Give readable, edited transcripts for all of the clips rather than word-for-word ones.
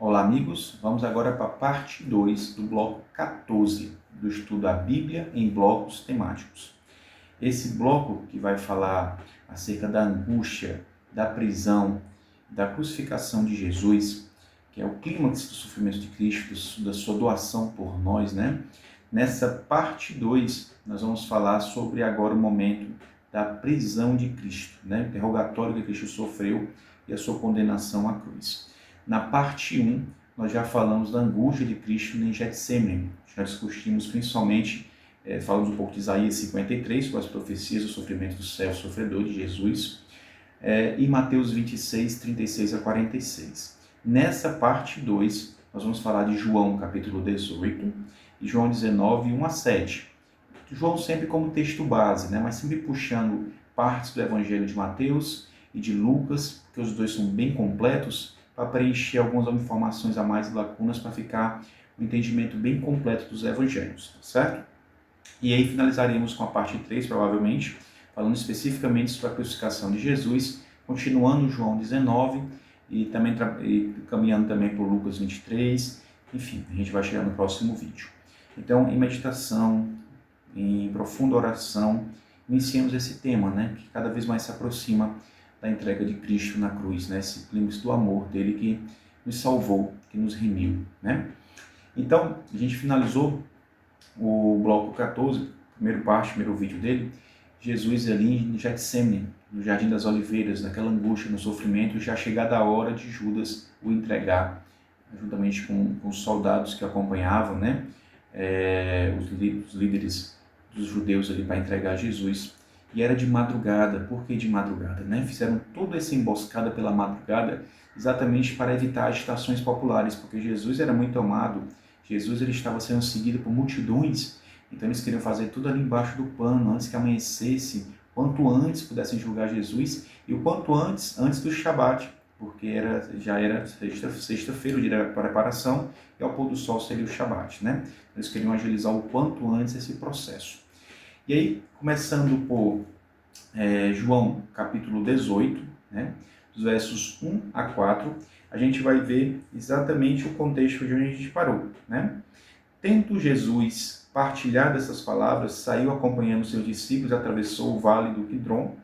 Olá, amigos. Vamos agora para a parte 2 do bloco 14 do estudo da Bíblia em blocos temáticos. Esse bloco que vai falar acerca da angústia, da prisão, da crucificação de Jesus, que é o clímax do sofrimento de Cristo, da sua doação por nós, né? Nessa parte 2, nós vamos falar sobre agora o momento da prisão de Cristo, né? O interrogatório que Cristo sofreu e a sua condenação à cruz. Na parte 1, nós já falamos da angústia de Cristo em Getsemane. Já discutimos principalmente, falamos um pouco de Isaías 53, com as profecias do sofrimento do servo sofredor de Jesus, e Mateus 26, 36 a 46. Nessa parte 2, nós vamos falar de João, capítulo 18, e João 19, 1 a 7. João sempre como texto base, né? Mas sempre puxando partes do Evangelho de Mateus e de Lucas, porque os dois são bem completos, para preencher algumas informações a mais e lacunas, para ficar um entendimento bem completo dos evangelhos, tá certo? E aí finalizaremos com a parte 3, provavelmente, falando especificamente sobre a crucificação de Jesus, continuando João 19 e também caminhando também por Lucas 23, enfim, a gente vai chegar no próximo vídeo. Então, em meditação, em profunda oração, iniciemos esse tema, né, que cada vez mais se aproxima da entrega de Cristo na cruz, né? Esse clímax do amor dele que nos salvou, que nos remiu, né? Então, a gente finalizou o bloco 14, primeiro vídeo dele, Jesus ali em Getsemane, no Jardim das Oliveiras, naquela angústia, no sofrimento, já chegada a hora de Judas o entregar, juntamente com os soldados que acompanhavam, né? Os líderes dos judeus ali para entregar Jesus. E era de madrugada. Por que de madrugada? Né? Fizeram toda essa emboscada pela madrugada exatamente para evitar agitações populares, porque Jesus era muito amado, Jesus ele estava sendo seguido por multidões, então eles queriam fazer tudo ali embaixo do pano, antes que amanhecesse, quanto antes pudessem julgar Jesus, e o quanto antes do Shabat, porque já era sexta-feira, o dia da preparação, e ao pôr do sol seria o Shabat, né? Eles queriam agilizar o quanto antes esse processo. E aí, começando por João capítulo 18, né, dos versos 1 a 4, a gente vai ver exatamente o contexto de onde a gente parou. Né? Tendo Jesus partilhado essas palavras, saiu acompanhando seus discípulos, atravessou o vale do Quidron.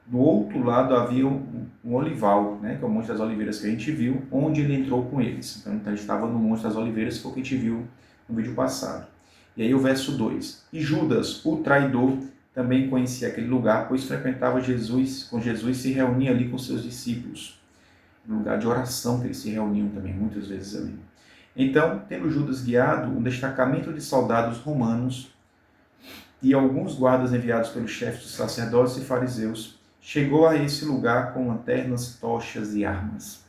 Do outro lado havia um olival, né, que é o Monte das Oliveiras que a gente viu, onde ele entrou com eles. Então ele estava no Monte das Oliveiras, que foi o que a gente viu no vídeo passado. E aí o verso 2. E Judas, o traidor, também conhecia aquele lugar, pois frequentava com Jesus se reunia ali com seus discípulos. No lugar de oração que eles se reuniam também, muitas vezes ali. Então, tendo Judas guiado um destacamento de soldados romanos e alguns guardas enviados pelos chefes dos sacerdotes e fariseus, chegou a esse lugar com lanternas, tochas e armas.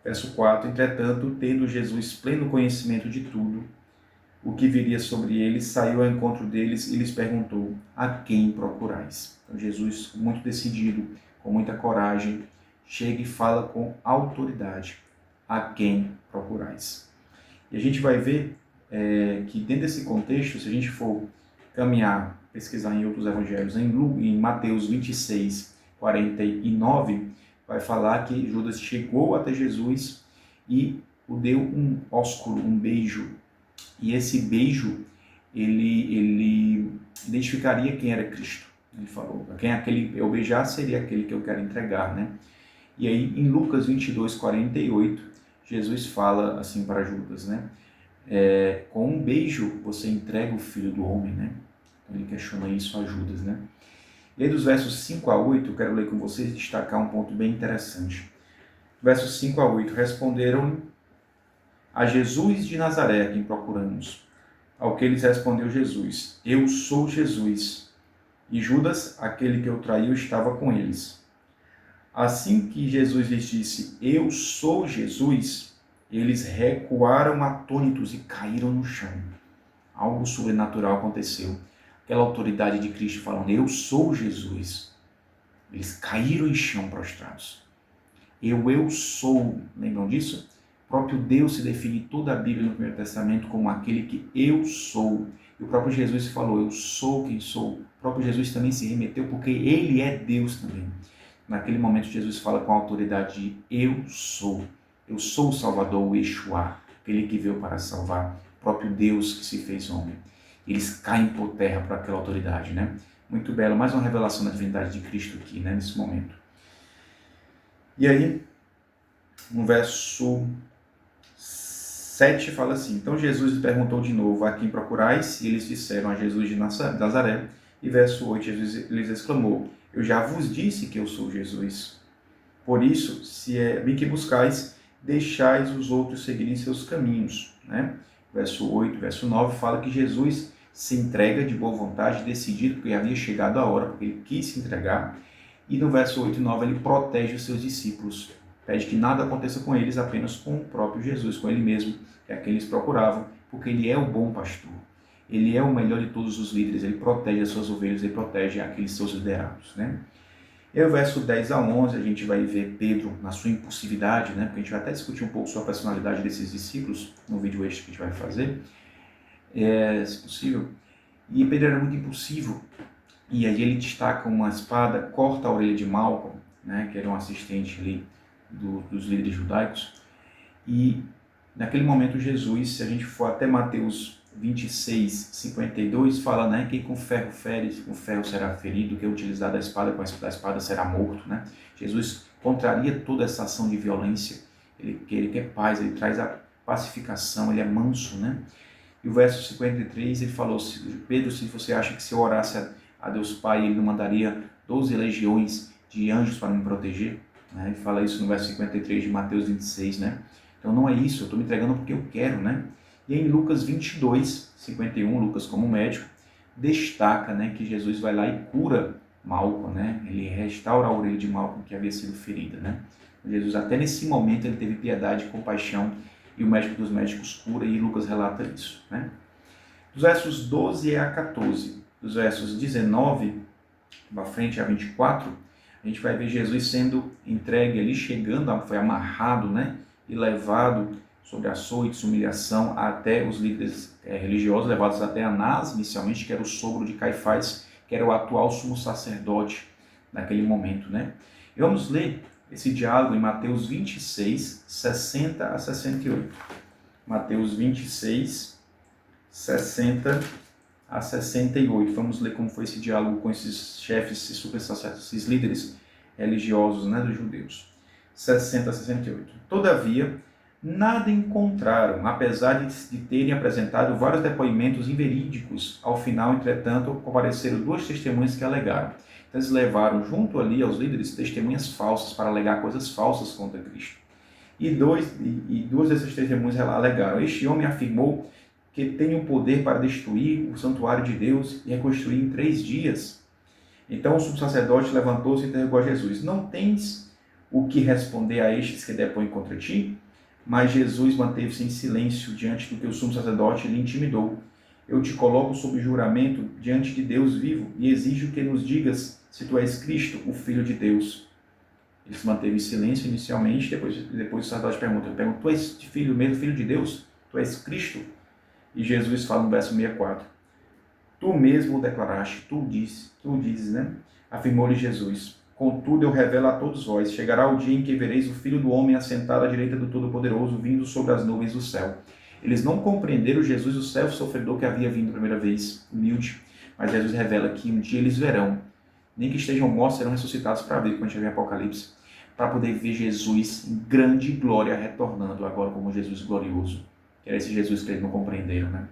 Verso 4. Entretanto, tendo Jesus pleno conhecimento de tudo, o que viria sobre eles, saiu ao encontro deles e lhes perguntou: a quem procurais? Então Jesus, muito decidido, com muita coragem, chega e fala com autoridade: a quem procurais? E a gente vai ver que dentro desse contexto, se a gente for caminhar, pesquisar em outros evangelhos, em Mateus 26, 49, vai falar que Judas chegou até Jesus e o deu um ósculo, um beijo. E esse beijo, ele identificaria quem era Cristo. Ele falou, quem aquele eu beijar seria aquele que eu quero entregar, né? E aí, em Lucas 22, 48, Jesus fala assim para Judas, né? Com um beijo você entrega o Filho do Homem, né? Ele questiona isso a Judas, né? E aí, dos versos 5 a 8, eu quero ler com vocês e destacar um ponto bem interessante. Versos 5 a 8, responderam a Jesus de Nazaré, a quem procuramos. Ao que lhes respondeu Jesus: eu sou Jesus. E Judas, aquele que o traiu, estava com eles. Assim que Jesus lhes disse: eu sou Jesus, eles recuaram atônitos e caíram no chão. Algo sobrenatural aconteceu. Aquela autoridade de Cristo falando: eu sou Jesus. Eles caíram em chão prostrados. Eu sou. Lembram disso? O próprio Deus se define toda a Bíblia no Primeiro Testamento como aquele que eu sou. E o próprio Jesus falou: eu sou quem sou. O próprio Jesus também se remeteu porque ele é Deus também. Naquele momento Jesus fala com a autoridade de eu sou. Eu sou o Salvador, o Yeshua, aquele que veio para salvar, o próprio Deus que se fez homem. Eles caem por terra para aquela autoridade, né? Muito belo, mais uma revelação da divindade de Cristo aqui, né, nesse momento. E aí, no verso 7 fala assim: então Jesus lhe perguntou de novo: a quem procurais? E eles disseram: a Jesus de Nazaré. E verso 8, Jesus lhes exclamou: eu já vos disse que eu sou Jesus. Por isso, se é bem que buscais, deixais os outros seguirem seus caminhos. Né? Verso 8, verso 9 fala que Jesus se entrega de boa vontade, decidido, porque havia chegado a hora, porque ele quis se entregar. E no verso 8 e 9 ele protege os seus discípulos. Pede que nada aconteça com eles, apenas com o próprio Jesus, com ele mesmo, que é quem eles procuravam, porque ele é o bom pastor. Ele é o melhor de todos os líderes, ele protege as suas ovelhas, ele protege aqueles seus liderados. Né? E o verso 10 a 11, a gente vai ver Pedro na sua impulsividade, né? Porque a gente vai até discutir um pouco sobre a personalidade desses discípulos, no vídeo extra que a gente vai fazer, se possível. E Pedro era muito impulsivo, e aí ele destaca uma espada, corta a orelha de Malcolm, né? Que era um assistente ali dos líderes judaicos, e naquele momento Jesus, se a gente for até Mateus 26, 52, fala, né, que com ferro fere, com ferro será ferido, que é utilizado a espada, com a espada será morto, né? Jesus contraria toda essa ação de violência, ele quer paz, ele traz a pacificação, ele é manso, né? E o verso 53, ele falou: Pedro, se você acha que se eu orasse a Deus Pai, ele não mandaria 12 legiões de anjos para me proteger? Né? Ele fala isso no verso 53 de Mateus 26, né? Então não é isso, eu estou me entregando porque eu quero, né? E em Lucas 22, 51, Lucas como médico, destaca, né, que Jesus vai lá e cura Malco, né? Ele restaura a orelha de Malco que havia sido ferida, né? Jesus até nesse momento ele teve piedade e compaixão, e o médico dos médicos cura, e Lucas relata isso, né? Dos versos 12 a 14, dos versos 19 para frente a 24, a gente vai ver Jesus sendo entregue ali, chegando, foi amarrado, né? E levado sobre açoites, humilhação, até os líderes religiosos, levados até Anás, inicialmente, que era o sogro de Caifás, que era o atual sumo sacerdote naquele momento, né? E vamos ler esse diálogo em Mateus 26, 60 a 68. Mateus 26, 60 a 68. Vamos ler como foi esse diálogo com esses chefes, esses super sacerdotes, esses líderes religiosos, né, dos judeus. 60 a 68. Todavia, nada encontraram, apesar de terem apresentado vários depoimentos inverídicos. Ao final, entretanto, compareceram duas testemunhas que alegaram. Então, eles levaram junto ali aos líderes testemunhas falsas para alegar coisas falsas contra Cristo. E duas dessas testemunhas alegaram: este homem afirmou que tem o poder para destruir o santuário de Deus e reconstruir em 3 dias. Então o sumo sacerdote levantou-se e interrogou a Jesus: não tens o que responder a estes que depõem contra ti? Mas Jesus manteve-se em silêncio diante do que o sumo sacerdote lhe intimidou. Eu te coloco sob juramento diante de Deus vivo e exijo que nos digas se tu és Cristo, o Filho de Deus. Ele se manteve em silêncio inicialmente, depois o sacerdote pergunta: tu és filho de Deus? Tu és Cristo? E Jesus fala no verso 64: tu mesmo o declaraste, tu dizes, né? Afirmou-lhe Jesus: contudo eu revelo a todos vós, chegará o dia em que vereis o Filho do Homem assentado à direita do Todo-Poderoso, vindo sobre as nuvens do céu. Eles não compreenderam Jesus, o servo sofredor que havia vindo a primeira vez, humilde, mas Jesus revela que um dia eles verão, nem que estejam mortos, serão ressuscitados para ver, quando a gente vê Apocalipse, para poder ver Jesus em grande glória retornando agora como Jesus glorioso. Que era esse Jesus que eles não compreenderam, né?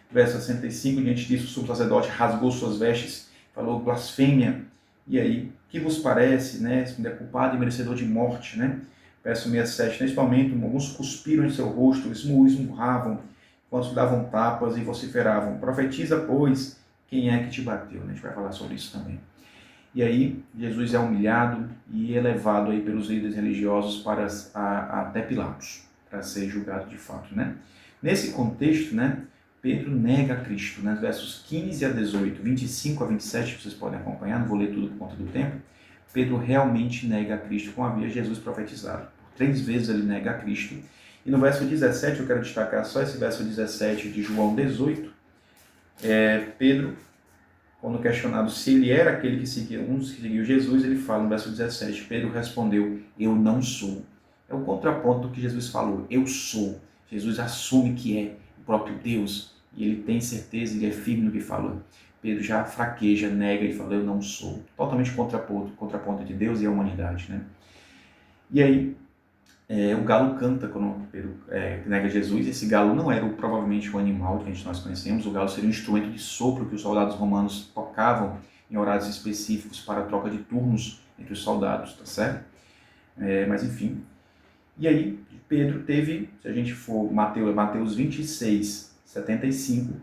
Verso 65, diante disso, o sumo sacerdote rasgou suas vestes, falou blasfêmia. E aí, que vos parece, né? Esse é culpado e merecedor de morte, né? Verso 67, neste momento, alguns cuspiram em seu rosto, esmurravam, enquanto davam tapas e vociferavam: profetiza, pois, quem é que te bateu? A gente vai falar sobre isso também. E aí, Jesus é humilhado e elevado aí pelos líderes religiosos para até Pilatos, para ser julgado de fato, né? Nesse contexto, né, Pedro nega a Cristo, né? Versos 15 a 18, 25 a 27, vocês podem acompanhar, não vou ler tudo por conta do tempo. Pedro realmente nega a Cristo, como havia Jesus profetizado. Por 3 vezes ele nega a Cristo. E no verso 17, eu quero destacar só esse verso 17 de João 18, Pedro, quando questionado se ele era aquele que seguiu Jesus, ele fala no verso 17, Pedro respondeu: eu não sou. É o contraponto do que Jesus falou, eu sou. Jesus assume que é o próprio Deus, e ele tem certeza, ele é firme no que falou. Pedro já fraqueja, nega e fala, eu não sou. Totalmente contraponto de Deus e a humanidade, né? E aí, o galo canta quando Pedro nega Jesus. Esse galo não era provavelmente o animal que nós conhecemos. O galo seria um instrumento de sopro que os soldados romanos tocavam em horários específicos para a troca de turnos entre os soldados, tá certo? Mas enfim. E aí, Pedro teve, se a gente for Mateus 26, 75,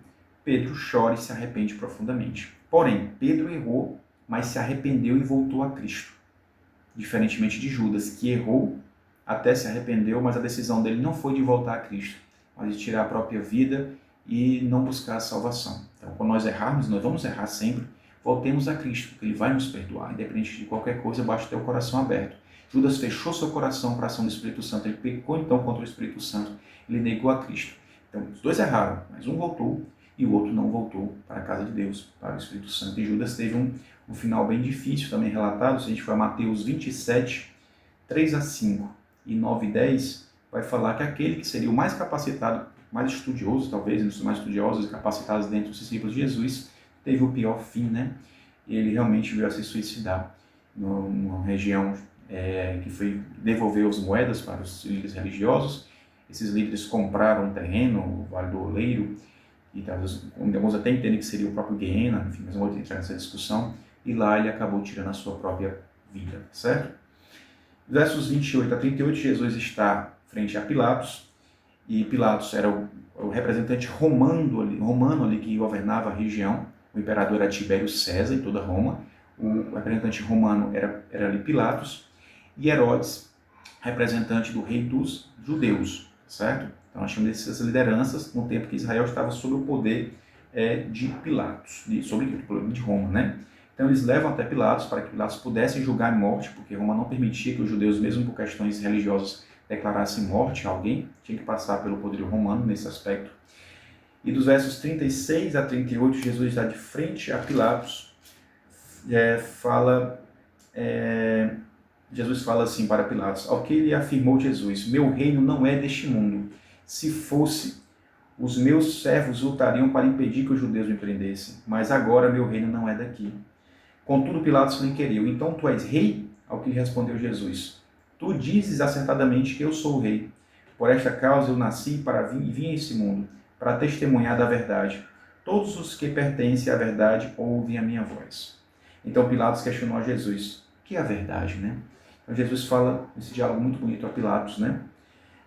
Pedro chora e se arrepende profundamente. Porém, Pedro errou, mas se arrependeu e voltou a Cristo. Diferentemente de Judas, que errou, até se arrependeu, mas a decisão dele não foi de voltar a Cristo, mas de tirar a própria vida e não buscar a salvação. Então, quando nós errarmos, nós vamos errar sempre, voltemos a Cristo, porque Ele vai nos perdoar, independente de qualquer coisa, basta ter o coração aberto. Judas fechou seu coração para a ação do Espírito Santo, ele pecou então contra o Espírito Santo, ele negou a Cristo. Então, os dois erraram, mas um voltou e o outro não voltou para a casa de Deus, para o Espírito Santo. E Judas teve um final bem difícil também relatado, se a gente for a Mateus 27, 3 a 5 e 9 e 10, vai falar que aquele que seria o mais capacitado, mais estudioso talvez, um dos mais estudiosos e capacitados dentro dos discípulos de Jesus, teve o pior fim, né? E ele realmente veio a se suicidar numa região que foi devolver as moedas para os líderes religiosos. Esses líderes compraram um terreno, o Vale do Oleiro, e talvez alguns até entendem que seria o próprio Guiena, enfim, mas não vou entrar nessa discussão, e lá ele acabou tirando a sua própria vida, certo? Versos 28 a 38, Jesus está frente a Pilatos, e Pilatos era o representante romano ali que governava a região. O imperador era Tibério César em toda Roma, o representante romano era ali Pilatos, e Herodes, representante do rei dos judeus, certo? Então nós temos essas lideranças no tempo que Israel estava sob o poder de Pilatos, sob o poder de Roma, né? Então eles levam até Pilatos para que Pilatos pudesse julgar a morte, porque Roma não permitia que os judeus, mesmo por questões religiosas, declarassem morte a alguém, tinha que passar pelo poder romano nesse aspecto. E dos versos 36 a 38, Jesus está de frente a Pilatos, Jesus fala assim para Pilatos, ao que ele afirmou Jesus, meu reino não é deste mundo. Se fosse, os meus servos lutariam para impedir que os judeus me prendessem, mas agora meu reino não é daqui. Contudo, Pilatos não inquiriu, então tu és rei? Ao que lhe respondeu Jesus, tu dizes acertadamente que eu sou o rei. Por esta causa eu nasci e vim a esse mundo, para testemunhar da verdade. Todos os que pertencem à verdade ouvem a minha voz. Então Pilatos questionou a Jesus, o que é a verdade, né? Então Jesus fala esse diálogo muito bonito a Pilatos, né?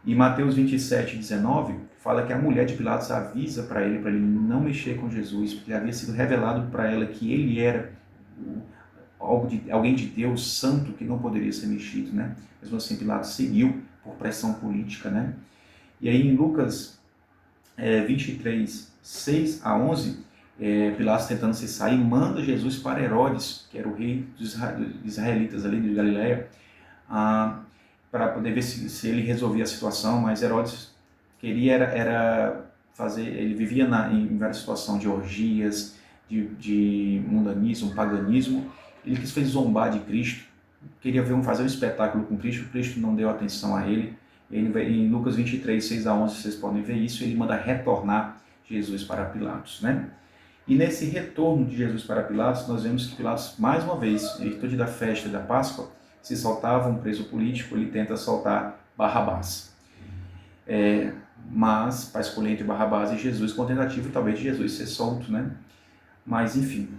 E Mateus 27, 19, fala que a mulher de Pilatos avisa para ele não mexer com Jesus, porque havia sido revelado para ela que ele era alguém de Deus, santo, que não poderia ser mexido, né? Mesmo assim, Pilatos seguiu por pressão política, né? E aí em Lucas 23, 6 a 11, Pilatos tentando se sair, manda Jesus para Herodes, que era o rei dos israelitas ali de Galileia, para poder ver se ele resolvia a situação, mas Herodes queria era fazer, ele vivia em várias situações de orgias, de mundanismo, paganismo. Ele quis zombar de Cristo, queria fazer um espetáculo com Cristo, Cristo não deu atenção a ele. Em Lucas 23, 6 a 11, vocês podem ver isso, ele manda retornar Jesus para Pilatos, né? E nesse retorno de Jesus para Pilatos, nós vemos que Pilatos, mais uma vez, em virtude da festa da Páscoa, se soltava um preso político, ele tenta soltar Barrabás. Mas, para escolher entre Barrabás e Jesus, com a tentativa talvez de Jesus ser solto, né? Mas, enfim,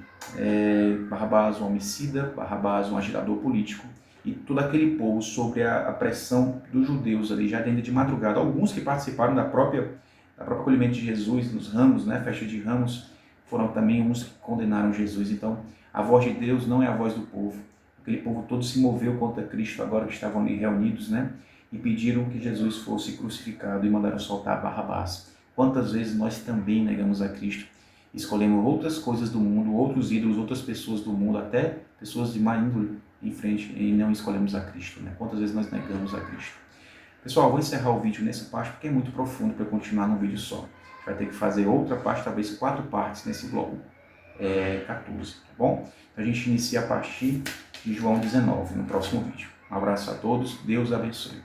Barrabás um homicida, Barrabás um agirador político, e todo aquele povo sobre a pressão dos judeus ali, já dentro de madrugada. Alguns que participaram da própria acolhimento de Jesus nos ramos, né, festa de ramos, foram também uns que condenaram Jesus. Então, a voz de Deus não é a voz do povo. Aquele povo todo se moveu contra Cristo agora que estavam ali reunidos, né, e pediram que Jesus fosse crucificado e mandaram soltar Barrabás. Quantas vezes nós também negamos a Cristo? Escolhemos outras coisas do mundo, outros ídolos, outras pessoas do mundo, até pessoas de má índole em frente, e não escolhemos a Cristo, né? Quantas vezes nós negamos a Cristo? Pessoal, vou encerrar o vídeo nessa parte porque é muito profundo para continuar num vídeo só. A gente vai ter que fazer outra parte, talvez 4 partes nesse bloco 14, tá bom? Então a gente inicia a partir de João 19 no próximo vídeo. Um abraço a todos, Deus abençoe.